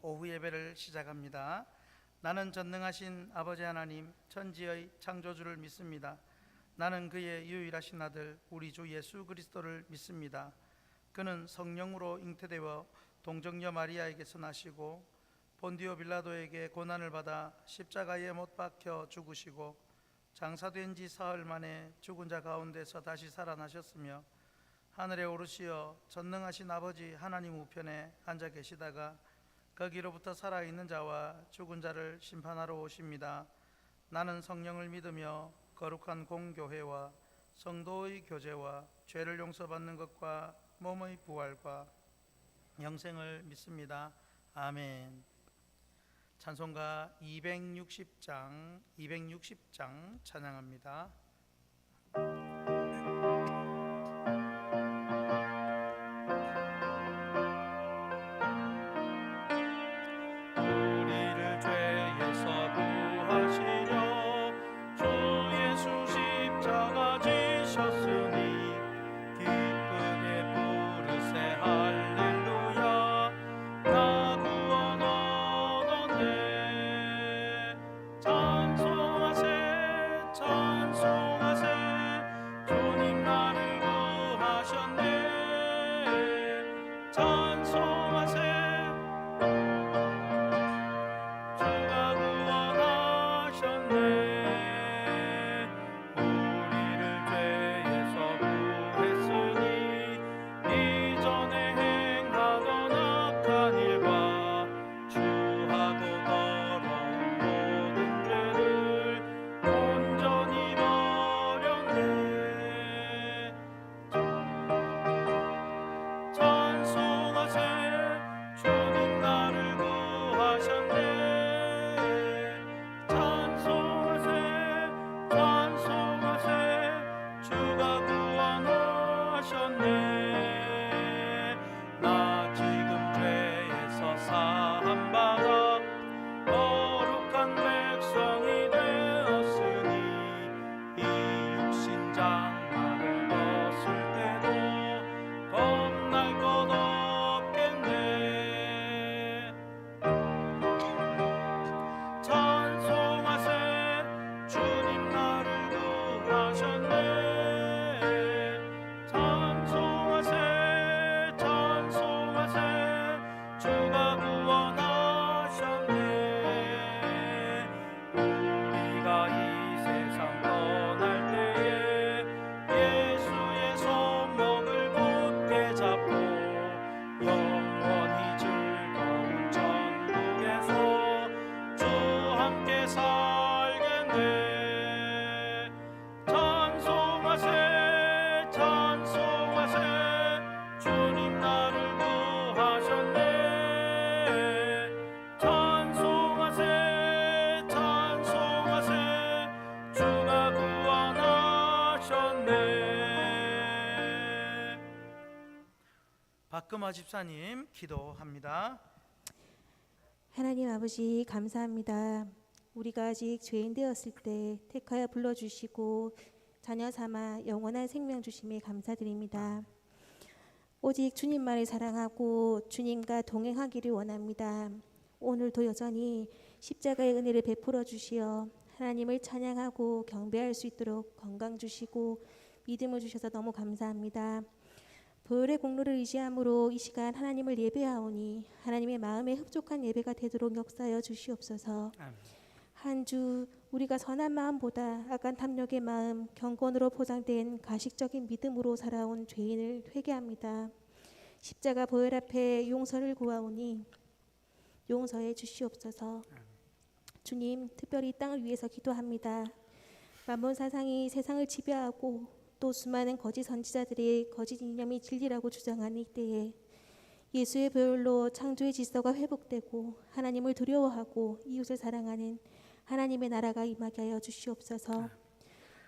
오후 예배를 시작합니다. 나는 전능하신 아버지 하나님 천지의 창조주를 믿습니다. 나는 그의 유일하신 아들 우리 주 예수 그리스도를 믿습니다. 그는 성령으로 잉태되어 동정녀 마리아에게서 나시고 본디오 빌라도에게 고난을 받아 십자가에 못 박혀 죽으시고 장사된 지 사흘 만에 죽은 자 가운데서 다시 살아나셨으며 하늘에 오르시어 전능하신 아버지 하나님 우편에 앉아 계시다가 거기로부터 살아있는 자와 죽은 자를 심판하러 오십니다. 나는 성령을 믿으며 거룩한 공교회와 성도의 교제와 죄를 용서받는 것과 몸의 부활과 영생을 믿습니다. 아멘. 찬송가 260장 찬양합니다. 박금화 집사님 기도합니다. 하나님 아버지 감사합니다. 우리가 아직 죄인 되었을 때 택하여 불러주시고 자녀 삼아 영원한 생명 주심에 감사드립니다. 오직 주님만을 사랑하고 주님과 동행하기를 원합니다. 오늘도 여전히 십자가의 은혜를 베풀어 주시어 하나님을 찬양하고 경배할 수 있도록 건강 주시고 믿음을 주셔서 너무 감사합니다. 보혈의 공로를 의지함으로 이 시간 하나님을 예배하오니 하나님의 마음에 흡족한 예배가 되도록 역사하여 주시옵소서. 한 주 우리가 선한 마음보다 악한 탐욕의 마음, 경건으로 포장된 가식적인 믿음으로 살아온 죄인을 회개합니다. 십자가 보혈 앞에 용서를 구하오니 용서해 주시옵소서. 주님, 특별히 이 땅을 위해서 기도합니다. 만몬 사상이 세상을 지배하고 또 수많은 거짓 선지자들의 거짓 이념이 진리라고 주장하는 이때에 예수의 보혈로 창조의 질서가 회복되고 하나님을 두려워하고 이웃을 사랑하는 하나님의 나라가 임하게 하여 주시옵소서.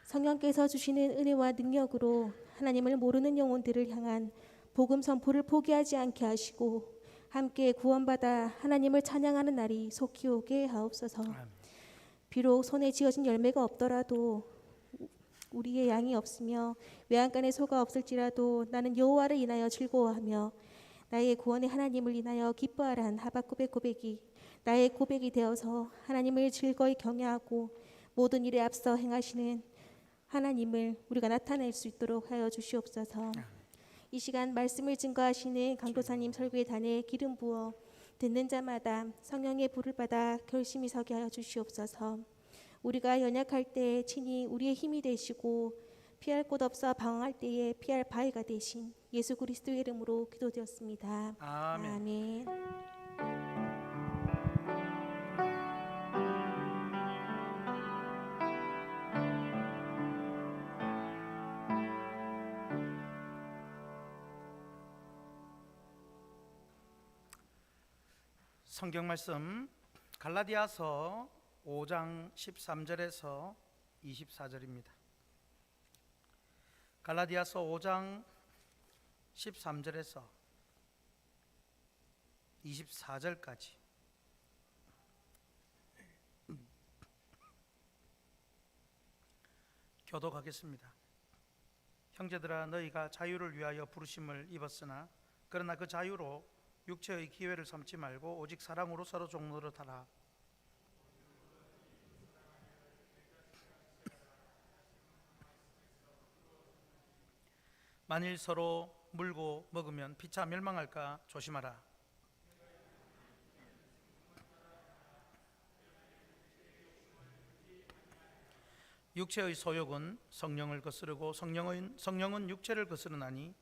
성령께서 주시는 은혜와 능력으로 하나님을 모르는 영혼들을 향한 복음 선포를 포기하지 않게 하시고 함께 구원받아 하나님을 찬양하는 날이 속히 오게 하옵소서. 비록 손에 지어진 열매가 없더라도 우리의 양이 없으며 외양간에 소가 없을지라도 나는 여호와를 인하여 즐거워하며 나의 구원의 하나님을 인하여 기뻐하라 한 하박국의 고백이 나의 고백이 되어서 하나님을 즐거이 경외하고 모든 일에 앞서 행하시는 하나님을 우리가 나타낼 수 있도록 하여 주시옵소서. 이 시간 말씀을 증거하시는 강도사님 설교의 단에 기름 부어 듣는 자마다 성령의 불을 받아 결심이 서게 하여 주시옵소서. 우리가 연약할 때 친히 우리의 힘이 되시고 피할 곳 없어 방황할 때에 피할 바위가 되신 예수 그리스도의 이름으로 기도되었습니다. 아멘. 아멘. 성경 말씀 갈라디아서 5장 13절에서 24절입니다. 갈라디아서 5장 13절에서 24절까지 교독하겠습니다. 형제들아, 너희가 자유를 위하여 부르심을 입었으나 그러나 그 자유로 육체의 기회를 삼지 말고 오직 사랑으로 서로 종노릇하라. 만일 서로 물고 먹으면 피차 멸망할까 조심하라. 육체의 소욕은 성령을 거스르고 성령은 육체를 거스르나니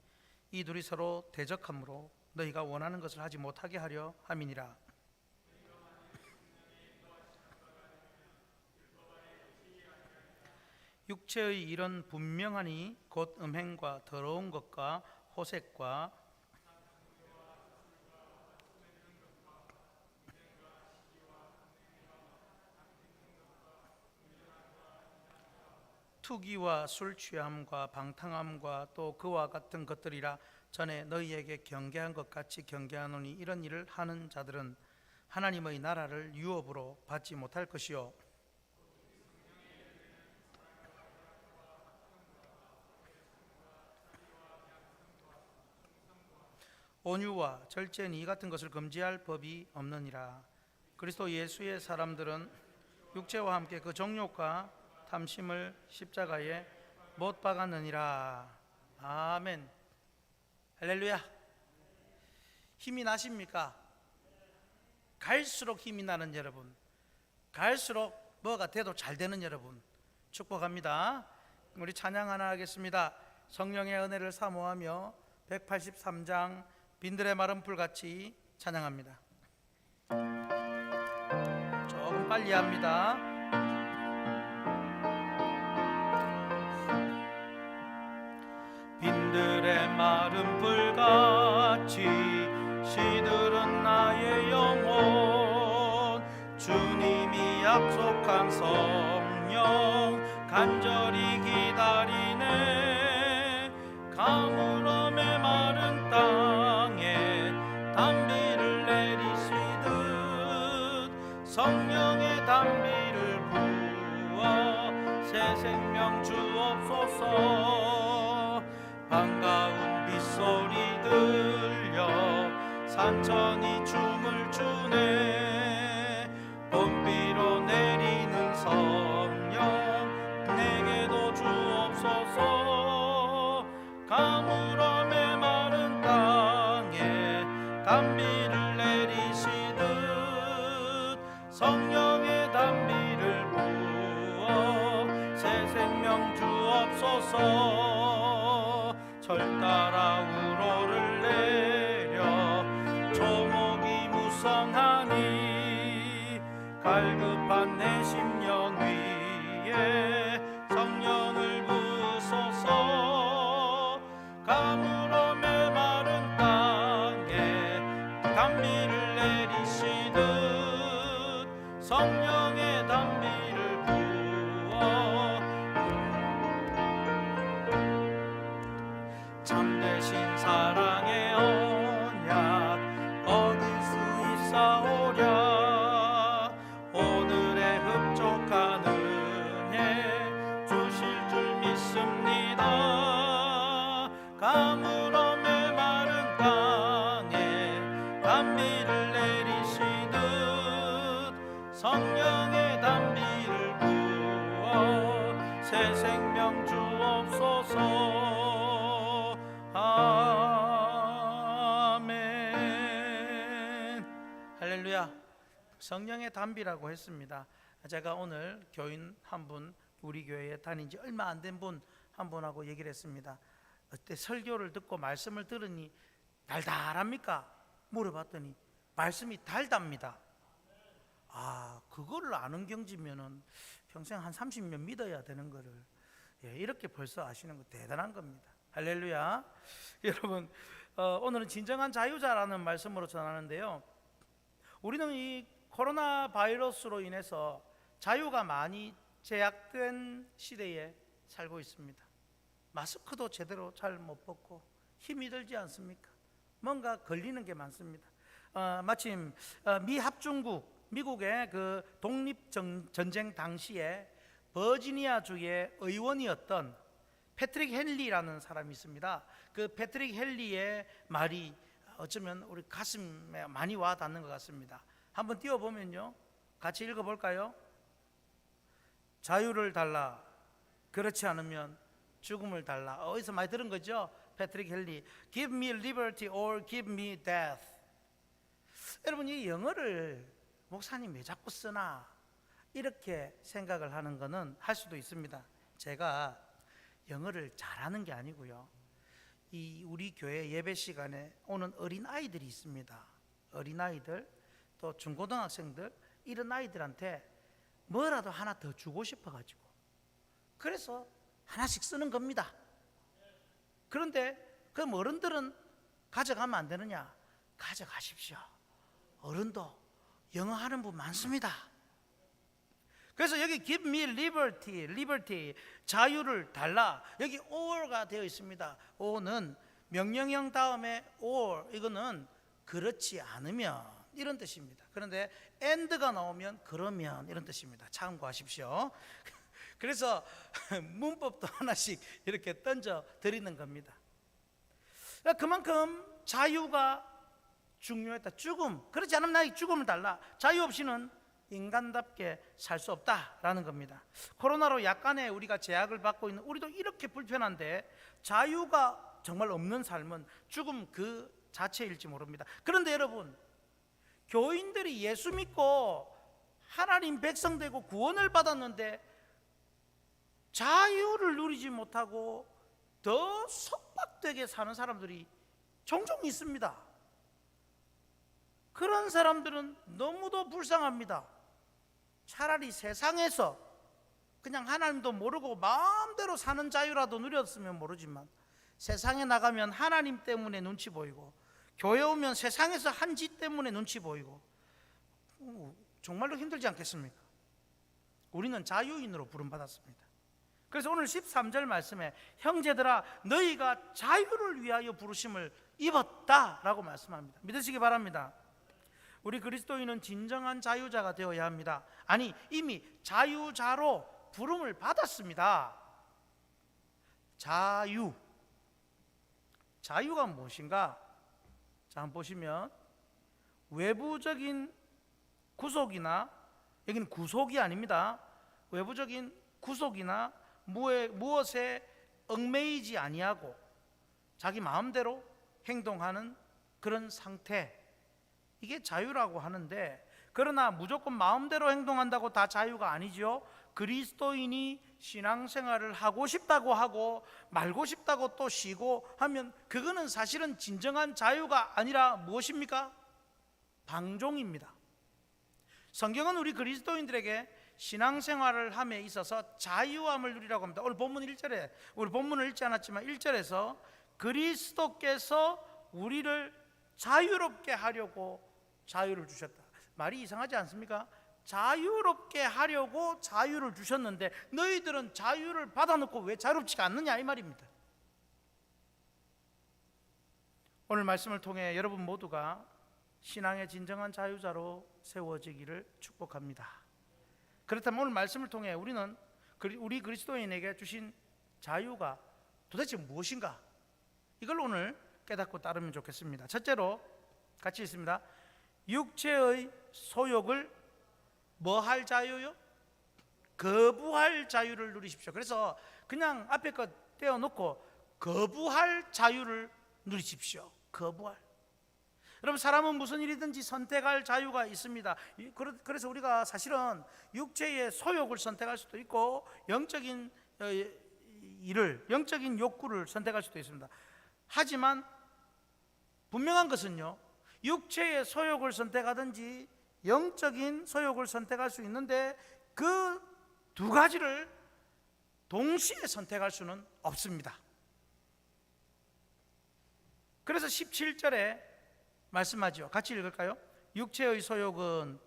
이 둘이 서로 대적하므로 너희가 원하는 것을 하지 못하게 하려 함이니라. 육체의 일은 분명하니 곧 음행과 더러운 것과 호색과 투기와 술 취함과 방탕함과 또 그와 같은 것들이라. 전에 너희에게 경계한 것 같이 경계하노니 이런 일을 하는 자들은 하나님의 나라를 유업으로 받지 못할 것이요 온유와 절제는 이 같은 것을 금지할 법이 없느니라. 그리스도 예수의 사람들은 육체와 함께 그 정욕과 탐심을 십자가에 못 박았느니라. 아멘. 할렐루야. 힘이 나십니까? 갈수록 힘이 나는 여러분, 갈수록 뭐가 돼도 잘 되는 여러분 축복합니다. 우리 찬양 하나 하겠습니다. 성령의 은혜를 사모하며 183장 빈들의 마른 풀같이 찬양합니다. 조금 빨리 합니다. 빈들의 마른 풀같이 시들은 나의 영혼, 주님이 약속한 성령 간절히 기다리네. 가물음의 마른 땅에 단비를 내리시듯 성령의 단비를 부어 새 생명 주옵소서. 반가운 빗소리 들려 산천이 춤을 추네. 봄비로 내리는 성령 내게도 주옵소서. 가물음의 마른 땅에 단비를 내리시듯 성령의 단비를 부어 새 생명 주옵소서. 철 따라 우로를 내려 초목이 무성하니 갈급한 내 심령 위에 성령을 부으소서. 가물음의 마른 땅에 단비를 내리시듯 성령의 단비를 부어 참되신 사랑의 언약 얻을 수 있사오랴. 오늘의 흡족한 은혜 주실 줄 믿습니다. 가물음의 마른 땅에 성령의 단비를 부어 새 생명 주옵소서. 아멘. 할렐루야. 성령의 단비라고 했습니다. 제가 오늘 교인 한 분, 우리 교회에 다닌 지 얼마 안 된 분 한 분하고 얘기를 했습니다. 어때 설교를 듣고 말씀을 들으니 달달합니까? 물어봤더니 말씀이 달답니다. 그거를 아는 경지면은 평생 한 30년 믿어야 되는 거를 이렇게 벌써 아시는 거 대단한 겁니다. 할렐루야. 여러분, 오늘은 진정한 자유자라는 말씀으로 전하는데요, 우리는 이 코로나 바이러스로 인해서 자유가 많이 제약된 시대에 살고 있습니다. 마스크도 제대로 잘 못 벗고 힘이 들지 않습니까? 뭔가 걸리는 게 많습니다. 마침 미 합중국, 미국의 그 독립전쟁 당시에 버지니아주의 의원이었던 패트릭 헨리라는 사람이 있습니다. 그 패트릭 헨리의 말이 어쩌면 우리 가슴에 많이 와 닿는 것 같습니다. 한번 띄워보면요, 같이 읽어볼까요? 자유를 달라, 그렇지 않으면 죽음을 달라. 어디서 많이 들은 거죠? 패트릭 헨리, Give me liberty or give me death. 여러분, 이 영어를 목사님 왜 자꾸 쓰나 이렇게 생각을 하는 거는 할 수도 있습니다. 제가 영어를 잘하는 게 아니고요, 이 우리 교회 예배 시간에 오는 어린 아이들이 있습니다. 어린 아이들, 또 중고등학생들, 이런 아이들한테 뭐라도 하나 더 주고 싶어가지고 그래서 하나씩 쓰는 겁니다. 그런데 그럼 어른들은 가져가면 안 되느냐? 가져가십시오. 어른도 영어 하는 분 많습니다. 그래서 여기 give me liberty, liberty, 자유를 달라. 여기 or가 되어 있습니다. or는 명령형 다음에 or, 이거는 그렇지 않으면 이런 뜻입니다. 그런데 and가 나오면 그러면 이런 뜻입니다. 참고하십시오. 그래서 문법도 하나씩 이렇게 던져 드리는 겁니다. 그만큼 자유가 중요했다. 죽음, 그렇지 않으면 나에게 죽음을 달라. 자유 없이는 인간답게 살 수 없다라는 겁니다. 코로나로 약간의 우리가 제약을 받고 있는 우리도 이렇게 불편한데 자유가 정말 없는 삶은 죽음 그 자체일지 모릅니다. 그런데 여러분, 교인들이 예수 믿고 하나님 백성 되고 구원을 받았는데 자유를 누리지 못하고 더 속박되게 사는 사람들이 종종 있습니다. 그런 사람들은 너무도 불쌍합니다. 차라리 세상에서 그냥 하나님도 모르고 마음대로 사는 자유라도 누렸으면 모르지만 세상에 나가면 하나님 때문에 눈치 보이고 교회 오면 세상에서 한 짓 때문에 눈치 보이고 정말로 힘들지 않겠습니까? 우리는 자유인으로 부름받았습니다. 그래서 오늘 13절 말씀에 형제들아 너희가 자유를 위하여 부르심을 입었다라고 말씀합니다. 믿으시기 바랍니다. 우리 그리스도인은 진정한 자유자가 되어야 합니다. 아니, 이미 자유자로 부름을 받았습니다. 자유가 무엇인가? 자, 한번 보시면 외부적인 구속이나, 여기는 구속이 아닙니다. 외부적인 구속이나 무엇에 얽매이지 아니하고 자기 마음대로 행동하는 그런 상태, 이게 자유라고 하는데, 그러나 무조건 마음대로 행동한다고 다 자유가 아니죠. 그리스도인이 신앙생활을 하고 싶다고 하고 말고 싶다고 또 쉬고 하면 그거는 사실은 진정한 자유가 아니라 무엇입니까? 방종입니다. 성경은 우리 그리스도인들에게 신앙생활을 함에 있어서 자유함을 누리라고 합니다. 오늘 본문 1절에, 우리 본문을 읽지 않았지만 1절에서 그리스도께서 우리를 자유롭게 하려고 자유를 주셨다. 말이 이상하지 않습니까? 자유롭게 하려고 자유를 주셨는데 너희들은 자유를 받아놓고 왜 자유롭지가 않느냐, 이 말입니다. 오늘 말씀을 통해 여러분 모두가 신앙의 진정한 자유자로 세워지기를 축복합니다. 그렇다면 오늘 말씀을 통해 우리는 우리 그리스도인에게 주신 자유가 도대체 무엇인가, 이걸 오늘 깨닫고 따르면 좋겠습니다. 첫째로 같이 있습니다. 육체의 소욕을 뭐 할 자유요? 거부할 자유를 누리십시오. 그래서 그냥 앞에 거 떼어놓고 거부할 자유를 누리십시오. 거부할. 여러분, 사람은 무슨 일이든지 선택할 자유가 있습니다. 그래서 우리가 사실은 육체의 소욕을 선택할 수도 있고 영적인 영적인 욕구를 선택할 수도 있습니다. 하지만 분명한 것은요, 육체의 소욕을 선택하든지 영적인 소욕을 선택할 수 있는데 그 두 가지를 동시에 선택할 수는 없습니다. 그래서 17절에 말씀하죠. 같이 읽을까요? 육체의 소욕은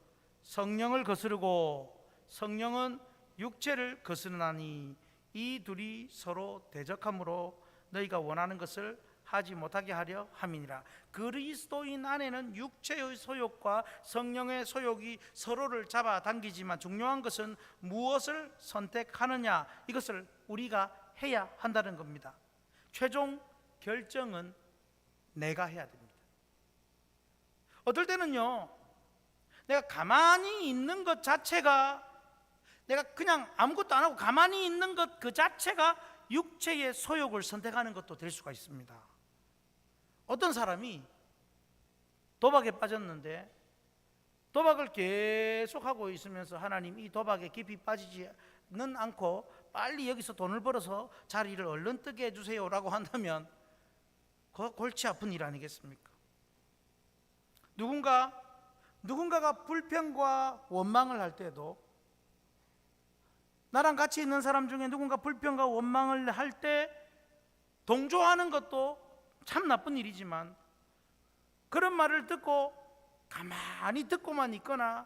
성령을 거스르고 성령은 육체를 거스르나니 이 둘이 서로 대적함으로 너희가 원하는 것을 하지 못하게 하려 함이니라. 그리스도인 안에는 육체의 소욕과 성령의 소욕이 서로를 잡아당기지만 중요한 것은 무엇을 선택하느냐, 이것을 우리가 해야 한다는 겁니다. 최종 결정은 내가 해야 됩니다. 어떨 때는요, 내가 가만히 있는 것 자체가, 내가 그냥 아무것도 안 하고 가만히 있는 것 그 자체가 육체의 소욕을 선택하는 것도 될 수가 있습니다. 어떤 사람이 도박에 빠졌는데 도박을 계속하고 있으면서 하나님, 이 도박에 깊이 빠지지는 않고 빨리 여기서 돈을 벌어서 자리를 얼른 뜨게 해주세요라고 한다면 그거 골치 아픈 일 아니겠습니까? 누군가가 불평과 원망을 할 때도, 나랑 같이 있는 사람 중에 누군가 불평과 원망을 할 때 동조하는 것도 참 나쁜 일이지만, 그런 말을 듣고 가만히 듣고만 있거나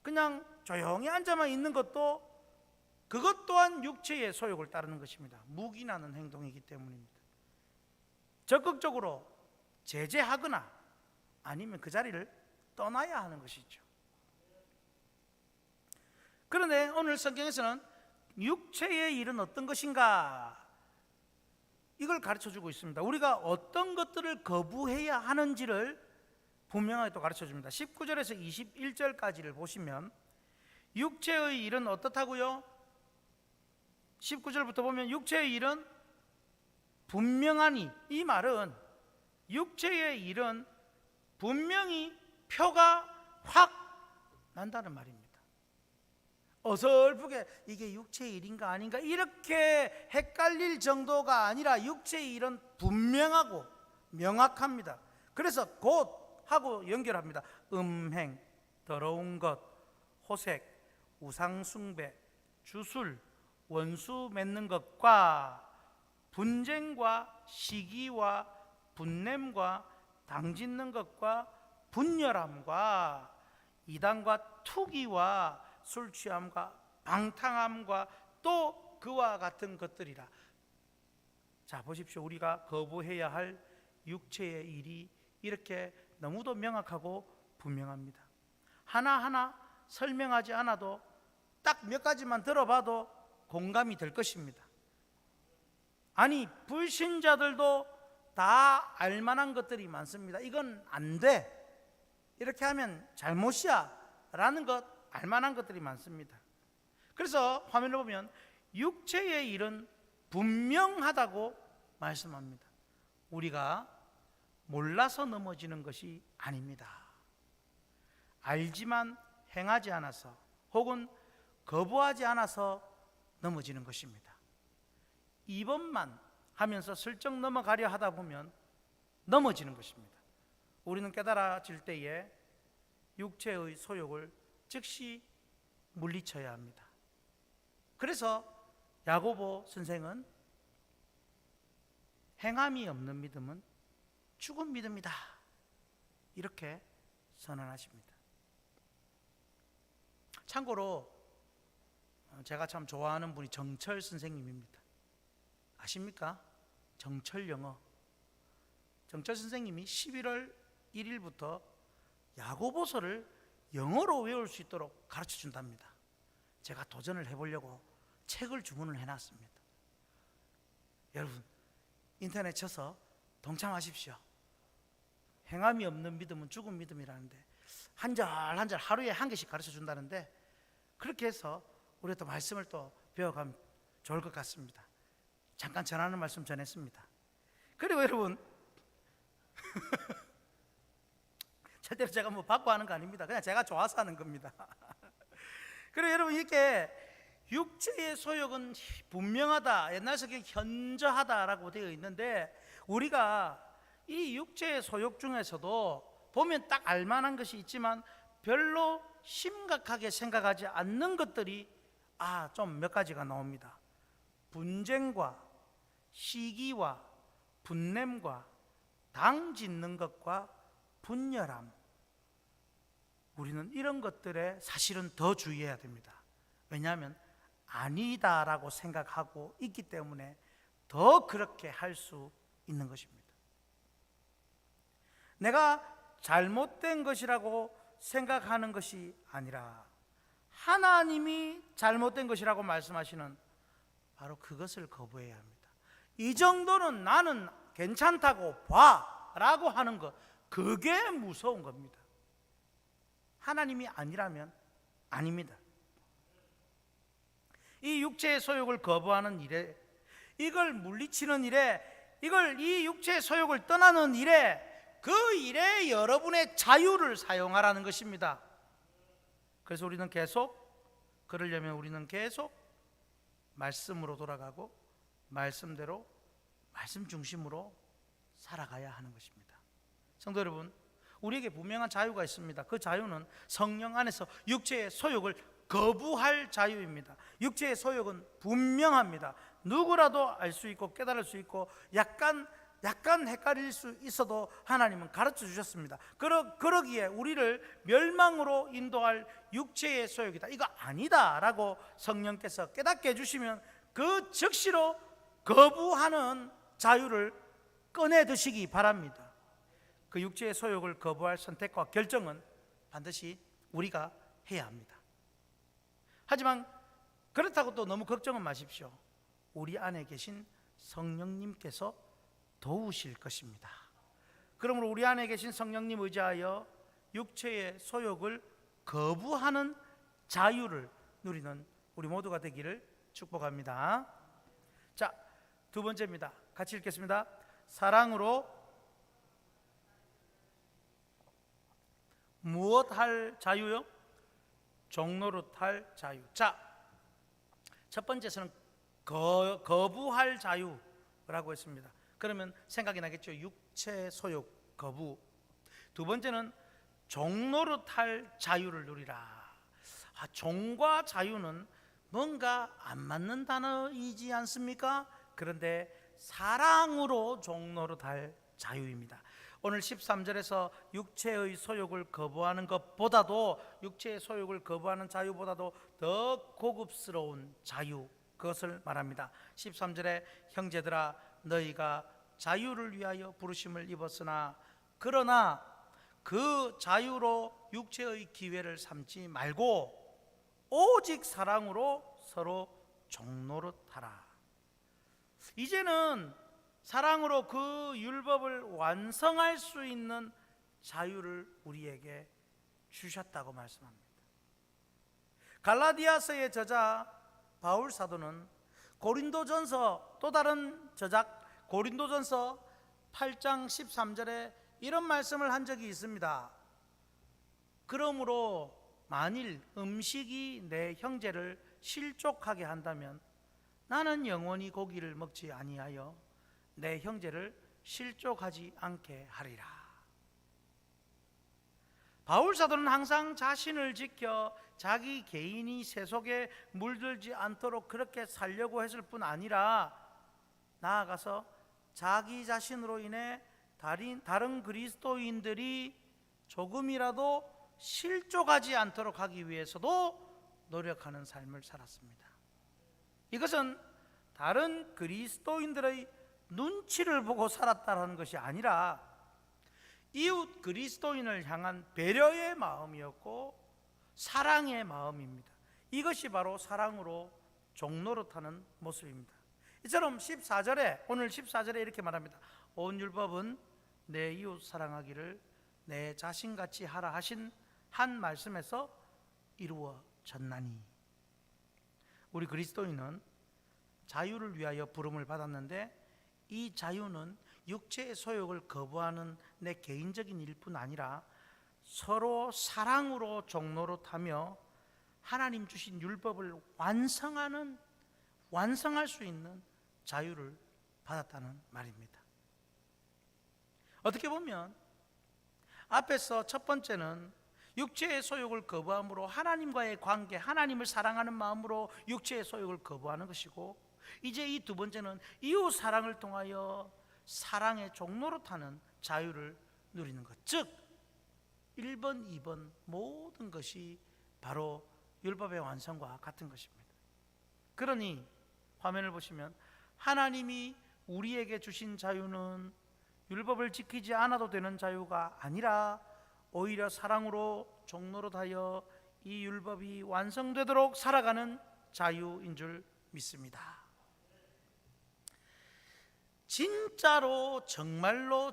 그냥 조용히 앉아만 있는 것도, 그것 또한 육체의 소욕을 따르는 것입니다. 묵인하는 행동이기 때문입니다. 적극적으로 제재하거나 아니면 그 자리를 떠나야 하는 것이죠. 그런데 오늘 성경에서는 육체의 일은 어떤 것인가, 이걸 가르쳐주고 있습니다. 우리가 어떤 것들을 거부해야 하는지를 분명하게 또 가르쳐줍니다. 19절에서 21절까지를 보시면 육체의 일은 어떻다고요? 19절부터 보면 육체의 일은 분명하니, 이 말은 육체의 일은 분명히 표가 확 난다는 말입니다. 어설프게 이게 육체의 일인가 아닌가 이렇게 헷갈릴 정도가 아니라 육체의 일은 분명하고 명확합니다. 그래서 곧 하고 연결합니다. 음행, 더러운 것, 호색, 우상숭배, 주술, 원수 맺는 것과 분쟁과 시기와 분냄과 당짓는 것과 분열함과 이단과 투기와 술 취함과 방탕함과 또 그와 같은 것들이라. 자, 보십시오. 우리가 거부해야 할 육체의 일이 이렇게 너무도 명확하고 분명합니다. 하나하나 설명하지 않아도 딱 몇 가지만 들어봐도 공감이 될 것입니다. 아니, 불신자들도 다 알만한 것들이 많습니다. 이건 안 돼, 이렇게 하면 잘못이야 라는 것, 알만한 것들이 많습니다. 그래서 화면을 보면 육체의 일은 분명하다고 말씀합니다. 우리가 몰라서 넘어지는 것이 아닙니다. 알지만 행하지 않아서 혹은 거부하지 않아서 넘어지는 것입니다. 2번만 하면서 슬쩍 넘어가려 하다 보면 넘어지는 것입니다. 우리는 깨달아질 때에 육체의 소욕을 즉시 물리쳐야 합니다. 그래서 야고보 선생은 행함이 없는 믿음은 죽은 믿음이다, 이렇게 선언하십니다. 참고로 제가 참 좋아하는 분이 정철 선생님입니다. 아십니까? 정철 영어. 정철 선생님이 11월 1일부터 야고보서를 영어로 외울 수 있도록 가르쳐 준답니다. 제가 도전을 해보려고 책을 주문을 해놨습니다. 여러분, 인터넷 쳐서 동참하십시오. 행함이 없는 믿음은 죽은 믿음이라는데 한 절 한 절 하루에 한 개씩 가르쳐 준다는데 그렇게 해서 우리가 또 말씀을 또 배워가면 좋을 것 같습니다. 잠깐 전하는 말씀 전했습니다. 그리고 여러분 절대로 제가 뭐 받고 하는 거 아닙니다. 그냥 제가 좋아서 하는 겁니다. 그리고 여러분 이렇게 육체의 소욕은 분명하다, 옛날 성경에 현저하다라고 되어 있는데 우리가 이 육체의 소욕 중에서도 보면 딱 알만한 것이 있지만 별로 심각하게 생각하지 않는 것들이 좀 몇 가지가 나옵니다. 분쟁과 시기와 분냄과 당 짓는 것과 분열함, 우리는 이런 것들에 사실은 더 주의해야 됩니다. 왜냐하면 아니다라고 생각하고 있기 때문에 더 그렇게 할 수 있는 것입니다. 내가 잘못된 것이라고 생각하는 것이 아니라 하나님이 잘못된 것이라고 말씀하시는 바로 그것을 거부해야 합니다. 이 정도는 나는 괜찮다고 봐 라고 하는 것, 그게 무서운 겁니다. 하나님이 아니라면 아닙니다. 이 육체의 소욕을 거부하는 일에, 이걸 물리치는 일에, 이 육체의 소욕을 떠나는 일에, 그 일에 여러분의 자유를 사용하라는 것입니다. 그래서 우리는 그러려면 우리는 계속 말씀으로 돌아가고 말씀대로, 말씀 중심으로 살아가야 하는 것입니다. 성도 여러분, 우리에게 분명한 자유가 있습니다. 그 자유는 성령 안에서 육체의 소욕을 거부할 자유입니다. 육체의 소욕은 분명합니다. 누구라도 알 수 있고 깨달을 수 있고 약간 헷갈릴 수 있어도 하나님은 가르쳐 주셨습니다. 그러기에 우리를 멸망으로 인도할 육체의 소욕이다, 이거 아니다 라고 성령께서 깨닫게 해주시면 그 즉시로 거부하는 자유를 꺼내 드시기 바랍니다. 그 육체의 소욕을 거부할 선택과 결정은 반드시 우리가 해야 합니다. 하지만 그렇다고 또 너무 걱정은 마십시오. 우리 안에 계신 성령님께서 도우실 것입니다. 그러므로 우리 안에 계신 성령님 의지하여 육체의 소욕을 거부하는 자유를 누리는 우리 모두가 되기를 축복합니다. 자, 두 번째입니다. 같이 읽겠습니다. 사랑으로 무엇 할 자유요? 종노릇 할 자유. 자, 첫 번째는 거부할 자유라고 했습니다. 그러면 생각이 나겠죠. 육체 소욕 거부. 두 번째는 종노릇 할 자유를 누리라. 종과 자유는 뭔가 안 맞는 단어이지 않습니까? 그런데 사랑으로 종노릇 할 자유입니다. 오늘 13절에서 육체의 소욕을 거부하는 것보다도, 육체의 소욕을 거부하는 자유보다도 더 고급스러운 자유, 그것을 말합니다. 13절에 형제들아 너희가 자유를 위하여 부르심을 입었으나 그러나 그 자유로 육체의 기회를 삼지 말고 오직 사랑으로 서로 종노릇하라. 이제는 사랑으로 그 율법을 완성할 수 있는 자유를 우리에게 주셨다고 말씀합니다. 갈라디아서의 저자 바울 사도는 고린도전서, 또 다른 저작 고린도전서 8장 13절에 이런 말씀을 한 적이 있습니다. 그러므로 만일 음식이 내 형제를 실족하게 한다면 나는 영원히 고기를 먹지 아니하여 내 형제를 실족하지 않게 하리라. 바울 사도는 항상 자신을 지켜 자기 개인이 세속에 물들지 않도록 그렇게 살려고 했을 뿐 아니라 나아가서 자기 자신으로 인해 다른 그리스도인들이 조금이라도 실족하지 않도록 하기 위해서도 노력하는 삶을 살았습니다. 이것은 다른 그리스도인들의 눈치를 보고 살았다는 것이 아니라 이웃 그리스도인을 향한 배려의 마음이었고 사랑의 마음입니다. 이것이 바로 사랑으로 종노릇하는 모습입니다. 이처럼 14절에, 오늘 14절에 이렇게 말합니다. 온 율법은 내 이웃 사랑하기를 내 자신같이 하라 하신 한 말씀에서 이루어집니다. 졌나니. 우리 그리스도인은 자유를 위하여 부름을 받았는데 이 자유는 육체의 소욕을 거부하는 내 개인적인 일뿐 아니라 서로 사랑으로 종노릇하며 하나님 주신 율법을 완성할 수 있는 자유를 받았다는 말입니다. 어떻게 보면 앞에서 첫 번째는 육체의 소욕을 거부함으로 하나님과의 관계, 하나님을 사랑하는 마음으로 육체의 소욕을 거부하는 것이고, 이제 이 두 번째는 이웃 사랑을 통하여 사랑의 종노릇하는 자유를 누리는 것. 즉 1번, 2번 모든 것이 바로 율법의 완성과 같은 것입니다. 그러니 화면을 보시면 하나님이 우리에게 주신 자유는 율법을 지키지 않아도 되는 자유가 아니라 오히려 사랑으로 종노릇하여 이 율법이 완성되도록 살아가는 자유인 줄 믿습니다. 진짜로 정말로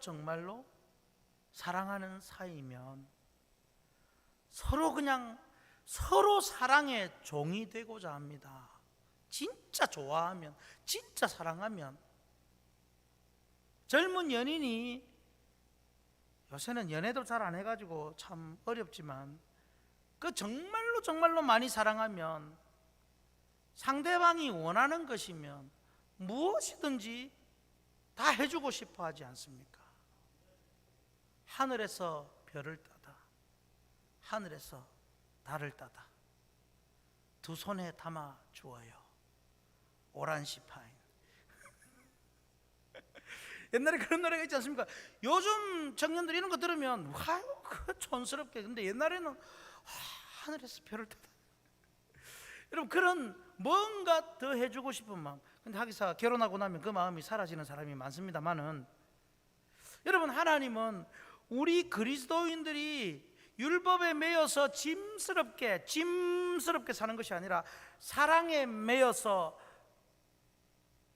사랑하는 사이면 서로 사랑의 종이 되고자 합니다. 진짜 좋아하면, 진짜 사랑하면. 젊은 연인이, 요새는 연애도 잘 안 해가지고 참 어렵지만, 그 정말로 많이 사랑하면, 상대방이 원하는 것이면 무엇이든지 다 해주고 싶어 하지 않습니까? 하늘에서 별을 따다, 하늘에서 달을 따다, 두 손에 담아 주어요, 오란시 파인. 옛날에 그런 노래가 있지 않습니까? 요즘 청년들이 이런 거 들으면 와유, 그 촌스럽게. 근데 옛날에는 하늘에서 별을 따다. 여러분, 그런 뭔가 더 해주고 싶은 마음. 근데 하기사 결혼하고 나면 그 마음이 사라지는 사람이 많습니다만은, 여러분, 하나님은 우리 그리스도인들이 율법에 매여서 짐스럽게 사는 것이 아니라 사랑에 매여서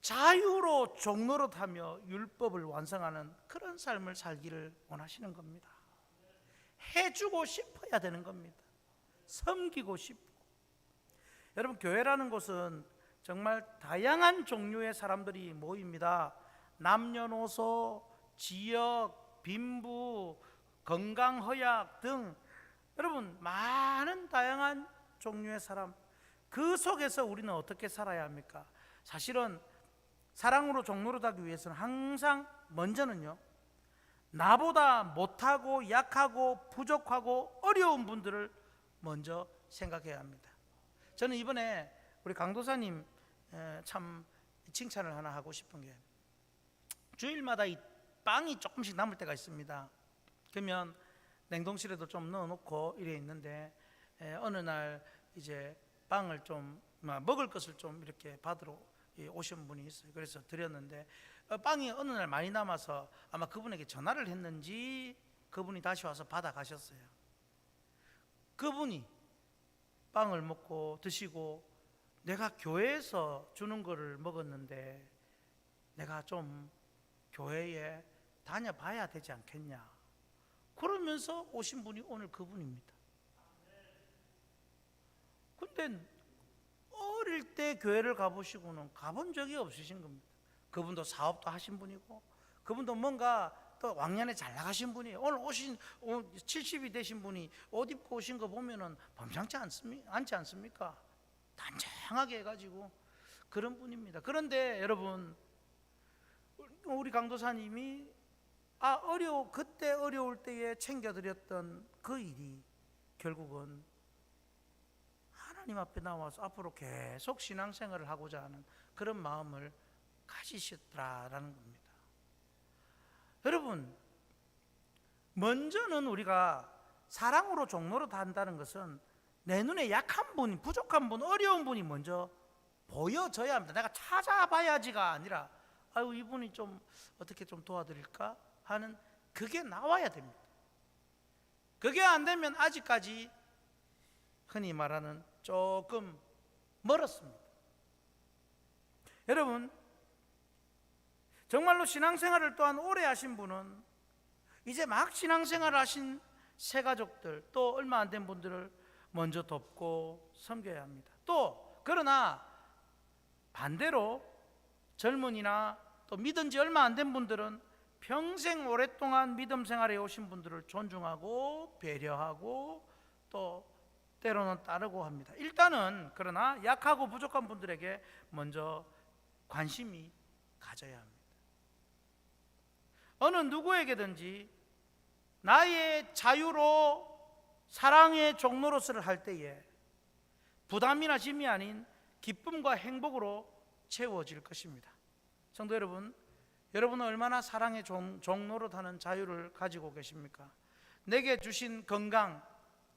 자유로 종노릇하며 율법을 완성하는 그런 삶을 살기를 원하시는 겁니다. 해주고 싶어야 되는 겁니다. 섬기고 싶고. 여러분, 교회라는 곳은 정말 다양한 종류의 사람들이 모입니다. 남녀노소, 지역, 빈부, 건강허약 등 여러분 많은 다양한 종류의 사람, 그 속에서 우리는 어떻게 살아야 합니까? 사실은 사랑으로 종노릇하기 위해서는 항상 먼저는요, 나보다 못하고 약하고 부족하고 어려운 분들을 먼저 생각해야 합니다. 저는 이번에 우리 강도사님 참 칭찬을 하나 하고 싶은 게, 주일마다 이 빵이 조금씩 남을 때가 있습니다. 그러면 냉동실에도 좀 넣어놓고 이래 있는데, 어느 날 이제 빵을 좀 먹을 것을 좀 이렇게 받으러 오신 분이 있어요. 그래서 드렸는데 빵이 어느 날 많이 남아서 아마 그분에게 전화를 했는지 그분이 다시 와서 받아 가셨어요. 그분이 빵을 먹고 드시고, 내가 교회에서 주는 거를 먹었는데 내가 좀 교회에 다녀봐야 되지 않겠냐, 그러면서 오신 분이 오늘 그분입니다. 근데 어릴 때 교회를 가보시고는 가본 적이 없으신 겁니다. 그분도 사업도 하신 분이고, 그분도 뭔가 또 왕년에 잘 나가신 분이에요. 오늘 오신 70이 되신 분이 옷 입고 오신 거 보면은 범상치 않지 않습니까? 단정하게 해가지고 그런 분입니다. 그런데 여러분, 우리 강도사님이 그때 어려울 때에 챙겨드렸던 그 일이 결국은 하나님 앞에 나와서 앞으로 계속 신앙생활을 하고자 하는 그런 마음을 가지셨더라라는 겁니다. 여러분, 먼저는 우리가 사랑으로 종노릇 한다는 것은 내 눈에 약한 분, 부족한 분, 어려운 분이 먼저 보여져야 합니다. 내가 찾아봐야지가 아니라 이분이 좀 어떻게 좀 도와드릴까 하는 그게 나와야 됩니다. 그게 안 되면 아직까지 흔히 말하는 조금 멀었습니다. 여러분, 정말로 신앙생활을 또한 오래 하신 분은 이제 막 신앙생활을 하신 새가족들, 또 얼마 안 된 분들을 먼저 돕고 섬겨야 합니다. 또 그러나 반대로 젊은이나 또 믿은 지 얼마 안 된 분들은 평생 오랫동안 믿음 생활에 오신 분들을 존중하고 배려하고 또 때로는 따르고 합니다. 일단은 그러나 약하고 부족한 분들에게 먼저 관심이 가져야 합니다. 어느 누구에게든지 나의 자유로 사랑의 종로로서를 할 때에 부담이나 짐이 아닌 기쁨과 행복으로 채워질 것입니다. 성도 여러분, 여러분은 얼마나 사랑의 종로릇하는 자유를 가지고 계십니까? 내게 주신 건강,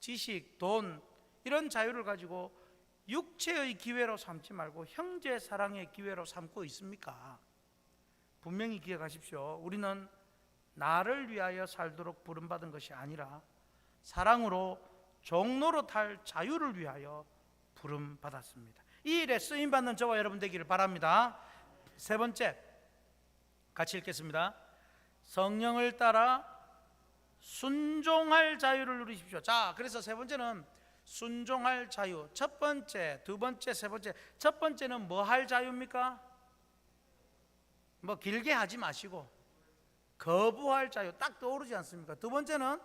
지식, 돈 이런 자유를 가지고 육체의 기회로 삼지 말고 형제 사랑의 기회로 삼고 있습니까? 분명히 기억하십시오. 우리는 나를 위하여 살도록 부름받은 것이 아니라 사랑으로 종로릇할 자유를 위하여 부름받았습니다. 이 일에 쓰임받는 저와 여러분 되기를 바랍니다. 세 번째, 같이 읽겠습니다. 성령을 따라 순종할 자유를 누리십시오. 자, 그래서 세 번째는 순종할 자유. 첫 번째, 두 번째, 세 번째. 첫 번째는 뭐 할 자유입니까? 뭐 길게 하지 마시고 거부할 자유. 딱 떠오르지 않습니까? 두 번째는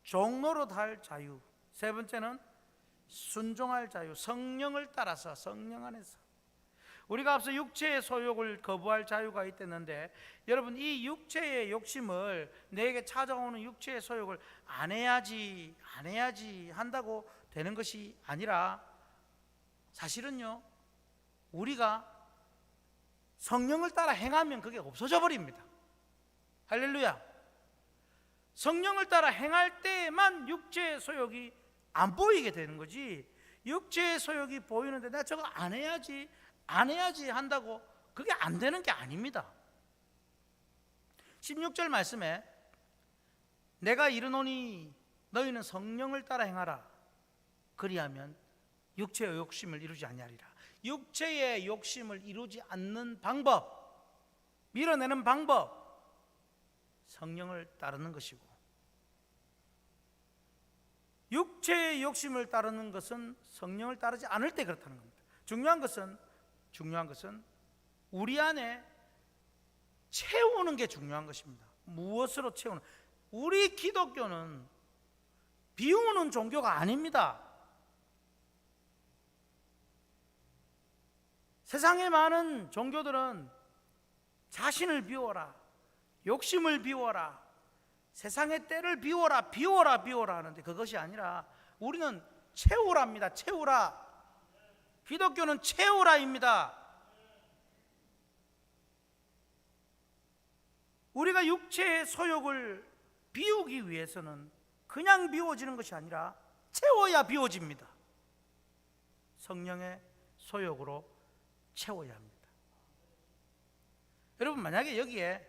종로릇 할 자유. 세 번째는 순종할 자유. 성령을 따라서, 성령 안에서. 우리가 앞서 육체의 소욕을 거부할 자유가 있었는데, 여러분 이 육체의 욕심을, 내게 찾아오는 육체의 소욕을 안 해야지 한다고 되는 것이 아니라, 사실은요 우리가 성령을 따라 행하면 그게 없어져 버립니다. 할렐루야. 성령을 따라 행할 때만 육체의 소욕이 안 보이게 되는 거지, 육체의 소욕이 보이는데 내가 저거 안 해야지 한다고 그게 안 되는 게 아닙니다. 16절 말씀에 내가 이르노니 너희는 성령을 따라 행하라. 그리하면 육체의 욕심을 이루지 아니하리라. 육체의 욕심을 이루지 않는 방법, 밀어내는 방법, 성령을 따르는 것이고, 육체의 욕심을 따르는 것은 성령을 따르지 않을 때 그렇다는 겁니다. 중요한 것은 우리 안에 채우는 게 중요한 것입니다. 무엇으로 채우는? 우리 기독교는 비우는 종교가 아닙니다. 세상의 많은 종교들은 자신을 비워라, 욕심을 비워라, 세상의 때를 비워라 하는데, 그것이 아니라 우리는 채우라입니다. 채우라. 기독교는 채우라입니다. 우리가 육체의 소욕을 비우기 위해서는 그냥 비워지는 것이 아니라 채워야 비워집니다. 성령의 소욕으로 채워야 합니다. 여러분, 만약에 여기에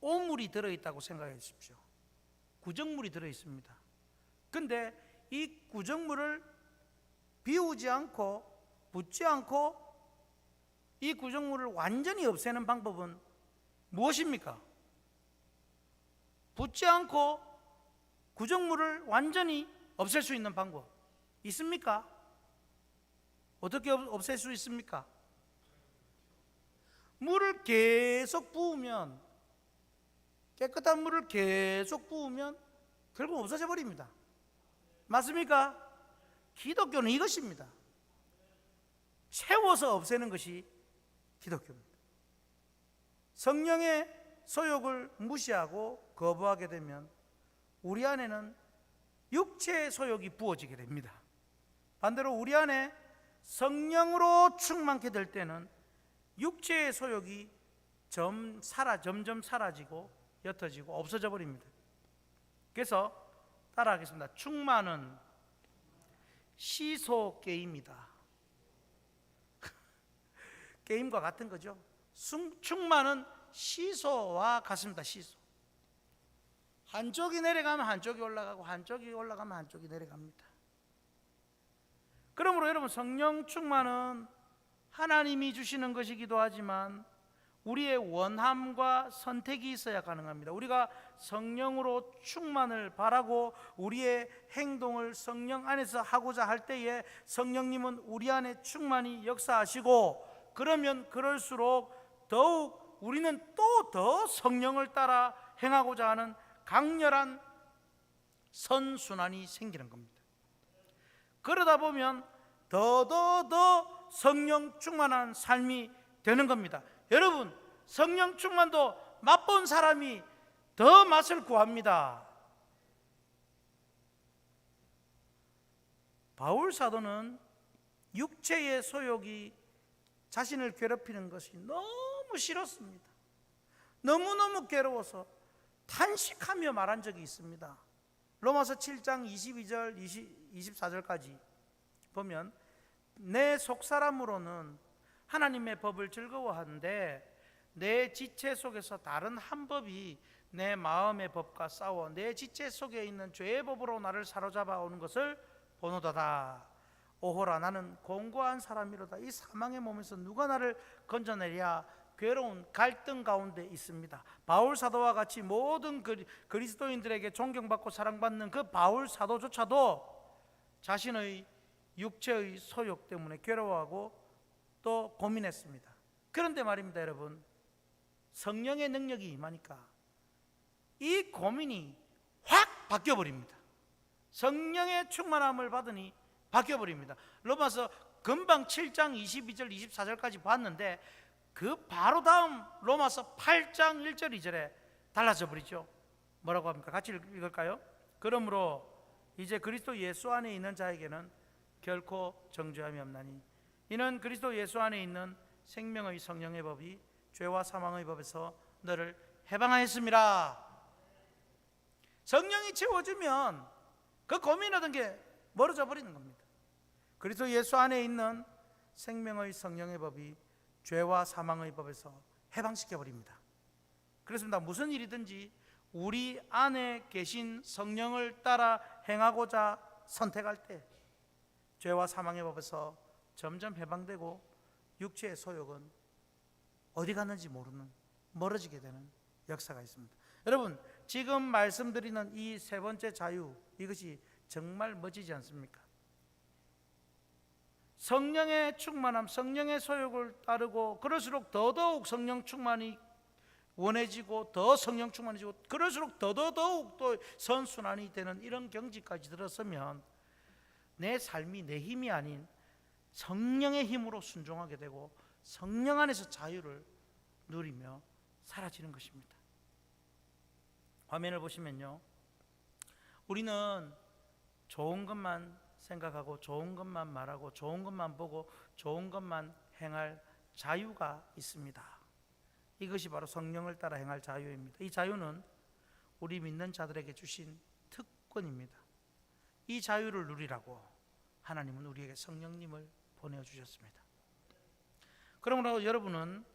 오물이 들어있다고 생각해 주십시오. 구정물이 들어있습니다. 근데 이 구정물을 비우지 않고 붓지 않고 이 구정물을 완전히 없애는 방법은 무엇입니까? 붓지 않고 구정물을 완전히 없앨 수 있는 방법 있습니까? 어떻게 없앨 수 있습니까? 물을 계속 부으면, 깨끗한 물을 계속 부으면 결국 없어져 버립니다. 맞습니까? 기독교는 이것입니다. 채워서 없애는 것이 기독교입니다. 성령의 소욕을 무시하고 거부하게 되면 우리 안에는 육체의 소욕이 부어지게 됩니다. 반대로 우리 안에 성령으로 충만케 될 때는 육체의 소욕이 점점 사라지고 옅어지고 없어져 버립니다. 그래서 따라하겠습니다. 충만은 시소 게임이다. 게임과 같은 거죠. 충만은 시소와 같습니다. 시소. 한쪽이 내려가면 한쪽이 올라가고, 한쪽이 올라가면 한쪽이 내려갑니다. 그러므로 여러분, 성령 충만은 하나님이 주시는 것이기도 하지만 우리의 원함과 선택이 있어야 가능합니다. 우리가 성령으로 충만을 바라고 우리의 행동을 성령 안에서 하고자 할 때에 성령님은 우리 안에 충만히 역사하시고, 그러면 그럴수록 더욱 우리는 또 더 성령을 따라 행하고자 하는 강렬한 선순환이 생기는 겁니다. 그러다 보면 더 성령 충만한 삶이 되는 겁니다. 여러분, 성령 충만도 맛본 사람이 더 맛을 구합니다. 바울 사도는 육체의 소욕이 자신을 괴롭히는 것이 너무 싫었습니다. 너무너무 괴로워서 탄식하며 말한 적이 있습니다. 로마서 7장 22절 24절까지 보면, 내 속사람으로는 하나님의 법을 즐거워하는데 내 지체 속에서 다른 한 법이 내 마음의 법과 싸워 내 지체 속에 있는 죄의 법으로 나를 사로잡아 오는 것을 보노다다. 오호라, 나는 공고한 사람이로다. 이 사망의 몸에서 누가 나를 건져내랴. 괴로운 갈등 가운데 있습니다. 바울 사도와 같이 모든 그리스도인들에게 존경받고 사랑받는 그 바울 사도조차도 자신의 육체의 소욕 때문에 괴로워하고 또 고민했습니다. 그런데 말입니다, 여러분, 성령의 능력이 임하니까 이 고민이 확 바뀌어버립니다. 성령의 충만함을 받으니 바뀌어버립니다. 로마서 금방 7장 22절 24절까지 봤는데 그 바로 다음 로마서 8장 1절 2절에 달라져 버리죠. 뭐라고 합니까? 같이 읽을까요? 그러므로 이제 그리스도 예수 안에 있는 자에게는 결코 정죄함이 없나니 이는 그리스도 예수 안에 있는 생명의 성령의 법이 죄와 사망의 법에서 너를 해방하였습니다. 성령이 채워주면 그 고민하던 게 멀어져 버리는 겁니다. 그리스도 예수 안에 있는 생명의 성령의 법이 죄와 사망의 법에서 해방시켜 버립니다. 그렇습니다. 무슨 일이든지 우리 안에 계신 성령을 따라 행하고자 선택할 때 죄와 사망의 법에서 점점 해방되고 육체의 소욕은 어디 갔는지 모르는, 멀어지게 되는 역사가 있습니다. 여러분, 지금 말씀드리는 이 세 번째 자유, 이것이 정말 멋지지 않습니까? 성령의 충만함, 성령의 소욕을 따르고 그럴수록 더더욱 성령 충만이 원해지고 더 성령 충만해지고 그럴수록 더더욱 또 선순환이 되는 이런 경지까지 들었으면 내 삶이 내 힘이 아닌 성령의 힘으로 순종하게 되고 성령 안에서 자유를 누리며 사라지는 것입니다. 화면을 보시면요, 우리는 좋은 것만 생각하고 좋은 것만 말하고 좋은 것만 보고 좋은 것만 행할 자유가 있습니다. 이것이 바로 성령을 따라 행할 자유입니다. 이 자유는 우리 믿는 자들에게 주신 특권입니다. 이 자유를 누리라고 하나님은 우리에게 성령님을 보내주셨습니다. 그러므로 여러분은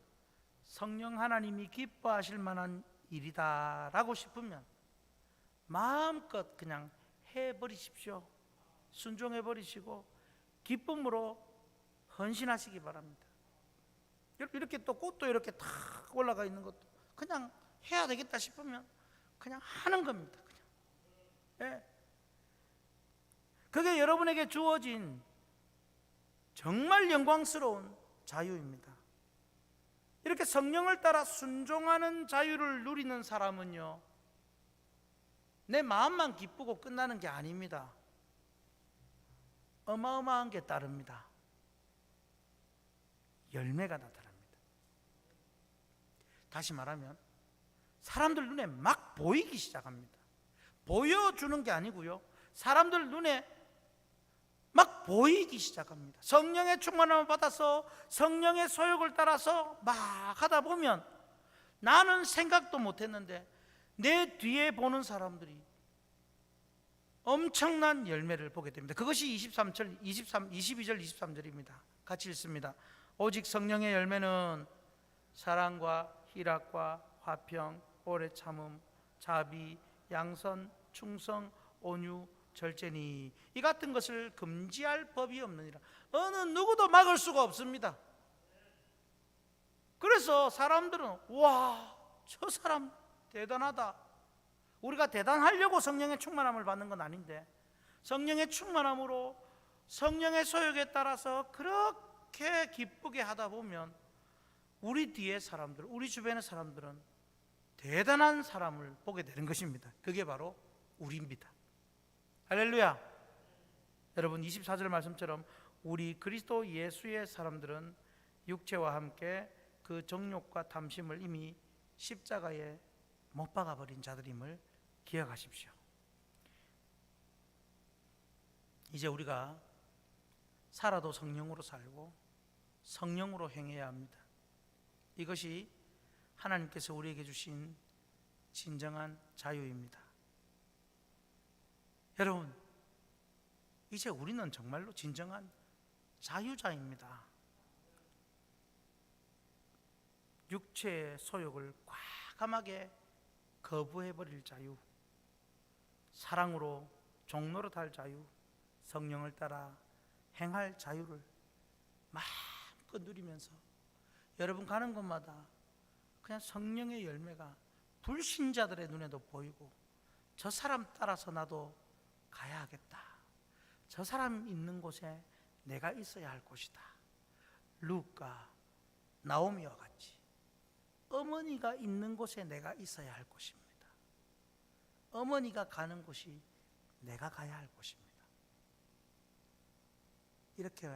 성령 하나님이 기뻐하실 만한 일이다라고 싶으면 마음껏 그냥 해버리십시오. 순종해버리시고 기쁨으로 헌신하시기 바랍니다. 이렇게 또 꽃도 이렇게 탁 올라가 있는 것도 그냥 해야 되겠다 싶으면 그냥 하는 겁니다. 그냥. 예. 그게 여러분에게 주어진 정말 영광스러운 자유입니다. 이렇게 성령을 따라 순종하는 자유를 누리는 사람은요, 내 마음만 기쁘고 끝나는 게 아닙니다. 어마어마한 게 따릅니다. 열매가 나타납니다. 다시 말하면 사람들 눈에 막 보이기 시작합니다. 보여주는 게 아니고요, 사람들 눈에 막 보이기 시작합니다. 성령의 충만함을 받아서 성령의 소욕을 따라서 막 하다 보면 나는 생각도 못했는데 내 뒤에 보는 사람들이 엄청난 열매를 보게 됩니다. 그것이 22절 23절입니다. 같이 읽습니다. 오직 성령의 열매는 사랑과 희락과 화평, 오래 참음, 자비, 양선, 충성, 온유, 절제니 이 같은 것을 금지할 법이 없느니라. 어느 누구도 막을 수가 없습니다. 그래서 사람들은 와, 저 사람 대단하다. 우리가 대단하려고 성령의 충만함을 받는 건 아닌데, 성령의 충만함으로 성령의 소욕에 따라서 그렇게 기쁘게 하다 보면 우리 뒤에 사람들, 우리 주변의 사람들은 대단한 사람을 보게 되는 것입니다. 그게 바로 우리입니다. 할렐루야. 여러분, 24절 말씀처럼 우리 그리스도 예수의 사람들은 육체와 함께 그 정욕과 탐심을 이미 십자가에 못 박아버린 자들임을 기억하십시오. 이제 우리가 살아도 성령으로 살고 성령으로 행해야 합니다. 이것이 하나님께서 우리에게 주신 진정한 자유입니다. 여러분, 이제 우리는 정말로 진정한 자유자입니다. 육체의 소욕을 과감하게 거부해버릴 자유, 사랑으로 종노릇할 자유, 성령을 따라 행할 자유를 마음껏 누리면서 여러분 가는 곳마다 그냥 성령의 열매가 불신자들의 눈에도 보이고, 저 사람 따라서 나도 가야 하겠다, 저 사람 있는 곳에 내가 있어야 할 곳이다. 루카, 나오미와 같이 어머니가 있는 곳에 내가 있어야 할 곳입니다. 어머니가 가는 곳이 내가 가야 할 곳입니다. 이렇게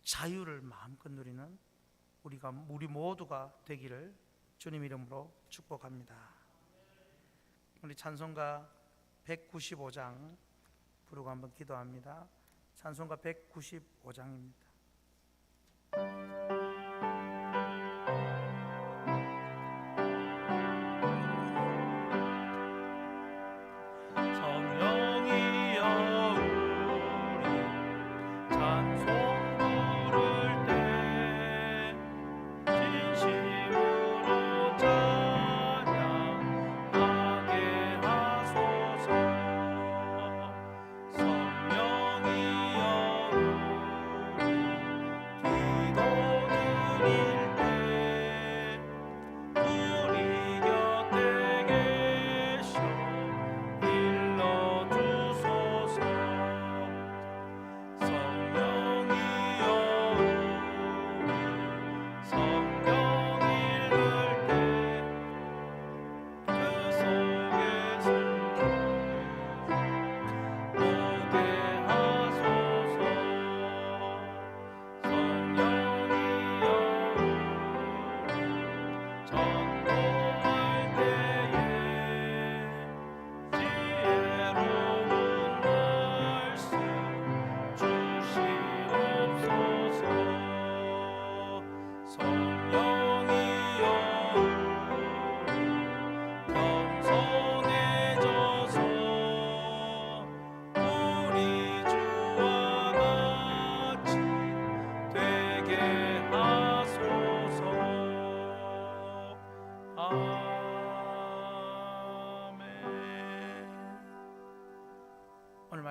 자유를 마음껏 누리는 우리 모두가 되기를 주님 이름으로 축복합니다. 우리 찬송가 195장 부르고 한번 기도합니다. 찬송가 195장입니다.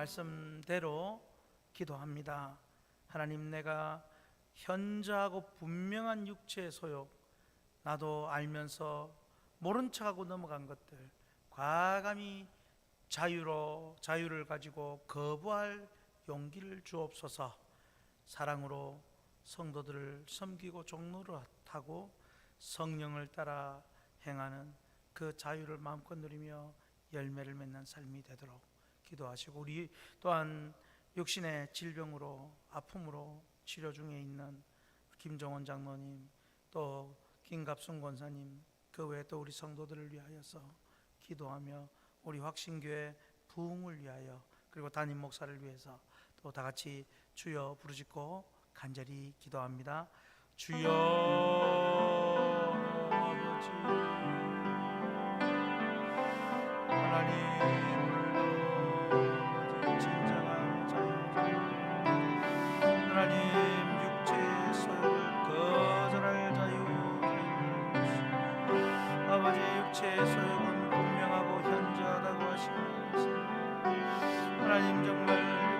말씀대로 기도합니다. 하나님, 내가 현저하고 분명한 육체의 소욕, 나도 알면서 모른 척하고 넘어간 것들 과감히 자유를 가지고 거부할 용기를 주옵소서. 사랑으로 성도들을 섬기고 종노릇하고 성령을 따라 행하는 그 자유를 마음껏 누리며 열매를 맺는 삶이 되도록 기도하시고, 우리 또한 육신의 질병으로 아픔으로 치료 중에 있는 김정원 장로님, 또 김갑순 권사님, 그 외에 또 우리 성도들을 위하여서 기도하며 우리 확신교회 부흥을 위하여, 그리고 담임 목사를 위해서 또 다 같이 주여 부르짖고 간절히 기도합니다. 주여 아버지 하나님, 육체의 소욕은 분명하고 현저하다고 하시면서 하나님, 정말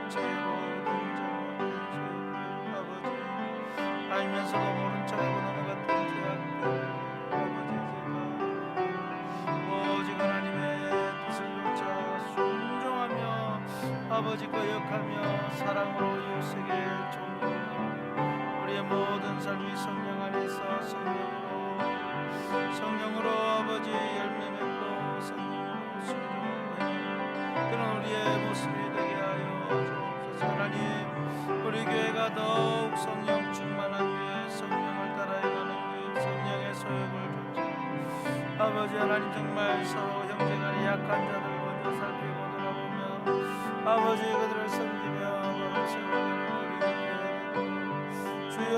육체로 동정하는 소욕을 아버지 알면서도 모른 척하고 넘어갔던 아버지 거역하며 사랑으로 이웃에게 존경하고 우리의 모든 삶이 성령 안에서 성령으로 아버지 열매 맺고 성령으로 순종하고 그런 우리의 모습이 되게 하여 주옵소서. 하나님, 우리 교회가 더욱 성령 충만한 교회, 성령을 따라가는 교회, 성령의 소욕을 줬죠. 아버지 하나님, 정말 서로 형제간의 약한 자들 먼저 살피고 돌아보며 아버지 그들을 섬기며 바로 세워가는 우리 교회 주여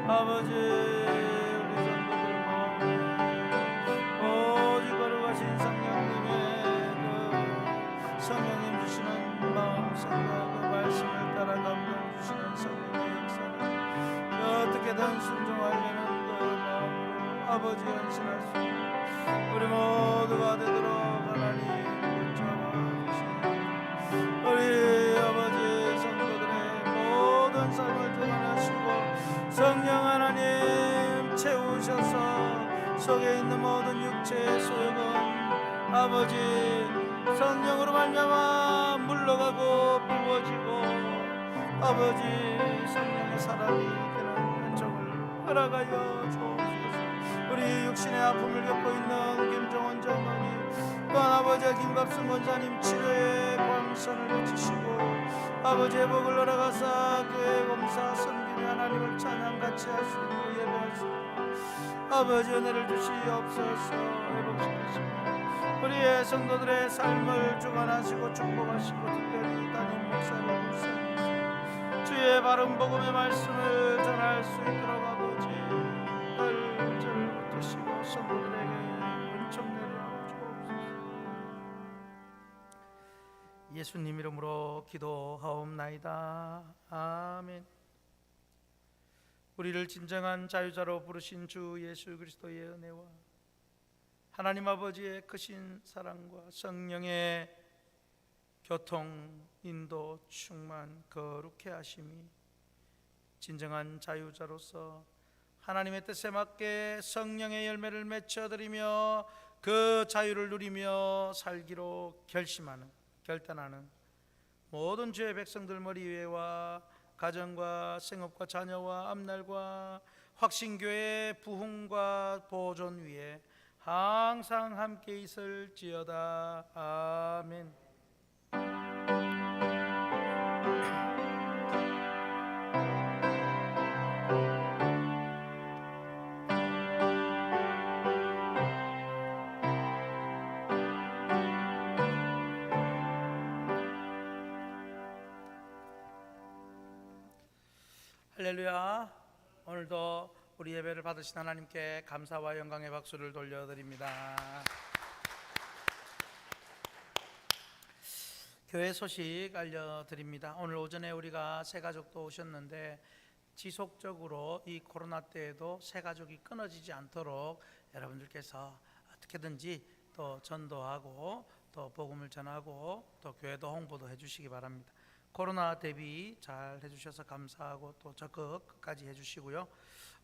아버지, 우리 성도들 마음에 오직 거룩하신 성령님의 그 성령님 주시는 마음 생각 그 말씀을 따라 감동 주시는 성령의 역사를 어떻게든 순종하려는 그 마음으로 아버지 헌신할 수 있는 우리 모두가 되도록 하나님 붙잡아 주시옵소서. 우리 아버지 성도들의 모든 삶을 주관하시고 성령 하나님 채우셔서 속에 있는 모든 육체의 소욕은 아버지 성령으로 말미암아 물러가고 비워지고 아버지 성령의 사람이 되는 은총을 허락하여 주옵소서. 우리 육신의 아픔을 겪고 있는 김종원 장로님 또한 아버지 김갑순 권사님 치료의 광선을 비치시고 아버지의 복을 허락하사 교회 봉사 섬김의 하나님을 찬양같이 할 수 있고 예배할 수 있고 아버지 은혜를 주시옵소서. 회복시키시고 우리의 성도들의 삶을 주관하시고 축복하시고 특별히 담임 목사를 불쌍히 주의 바른 복음의 말씀을 전할 수 있도록 아버지 늘 저를 붙드시고 성도들에게 은총 내려 주옵소서. 예수님 이름으로 기도하옵나이다. 아멘. 우리를 진정한 자유자로 부르신 주 예수 그리스도의 은혜와 하나님 아버지의 크신 사랑과 성령의 교통, 인도, 충만, 거룩해 하심이 진정한 자유자로서 하나님의 뜻에 맞게 성령의 열매를 맺혀드리며 그 자유를 누리며 살기로 결단하는 모든 주의 백성들 머리 위에와 가정과 생업과 자녀와 앞날과 확신교회의 부흥과 보존 위에 항상 함께 있을지어다. 아멘. 할렐루야. 오늘도 우리 예배를 받으신 하나님께 감사와 영광의 박수를 돌려드립니다. 교회 소식 알려드립니다. 오늘 오전에 우리가 새 가족도 오셨는데 지속적으로 이 코로나 때에도 새 가족이 끊어지지 않도록 여러분들께서 어떻게든지 또 전도하고 또 복음을 전하고 또 교회도 홍보도 해주시기 바랍니다. 코로나 대비 잘 해주셔서 감사하고 또 적극 끝까지 해주시고요.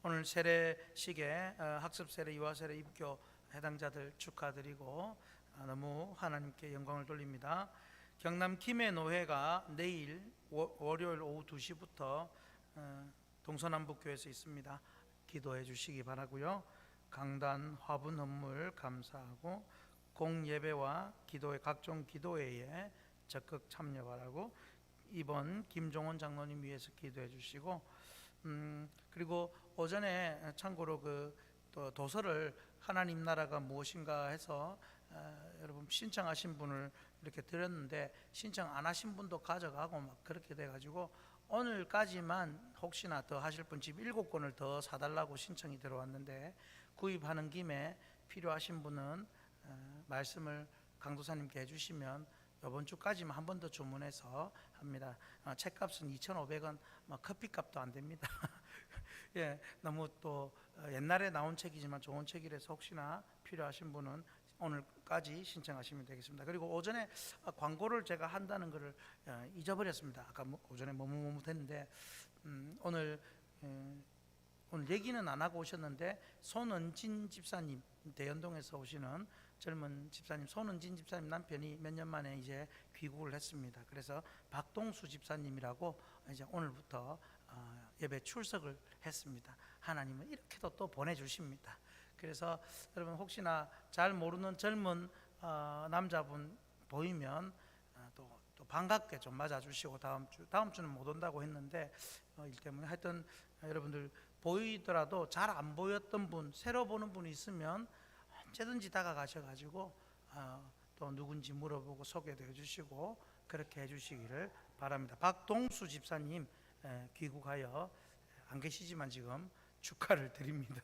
오늘 세례식에 학습 세례, 유아 세례, 입교 해당자들 축하드리고 너무 하나님께 영광을 돌립니다. 경남 김해 노회가 내일 월요일 오후 2시부터 동서남북교회에서 있습니다. 기도해 주시기 바라고요. 강단 화분 헌물 감사하고 공예배와 기도회 각종 기도회에 적극 참여 바라고 이번 김종원 장로님 위해서 기도해 주시고 그리고 오전에 참고로 또 도서를 하나님 나라가 무엇인가 해서 여러분 신청하신 분을 이렇게 드렸는데 신청 안 하신 분도 가져가고 막 그렇게 돼가지고 오늘까지만 혹시나 더 하실 분 집 7권을 더 사달라고 신청이 들어왔는데 구입하는 김에 필요하신 분은 말씀을 강도사님께 해주시면 이번 주까지만 한 번 더 주문해서 합니다. 책값은 2,500원, 커피값도 안 됩니다. 예, 너무 또 옛날에 나온 책이지만 좋은 책이라서 혹시나 필요하신 분은 오늘까지 신청하시면 되겠습니다. 그리고 오전에 광고를 제가 한다는 것을 잊어버렸습니다. 아까 오전에 머뭇머뭇했는데 오늘 얘기는 안 하고 오셨는데 손은진 집사님, 대연동에서 오시는 젊은 집사님 손은진 집사님 남편이 몇 년 만에 이제 귀국을 했습니다. 그래서 박동수 집사님이라고 이제 오늘부터 예배 출석을 했습니다. 하나님은 이렇게도 또 보내주십니다. 그래서 여러분 혹시나 잘 모르는 젊은 남자분 보이면 또 반갑게 좀 맞아주시고 다음 주는 못 온다고 했는데 일 때문에 하여튼 여러분들 보이더라도 잘 안 보였던 분 새로 보는 분이 있으면 언제든지 다가가셔가지고 또 누군지 물어보고 소개도 해주시고 그렇게 해주시기를 바랍니다. 박동수 집사님 귀국하여 안 계시지만 지금 축하를 드립니다.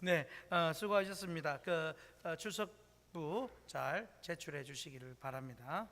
네, 수고하셨습니다. 출석부 잘 제출해 주시기를 바랍니다.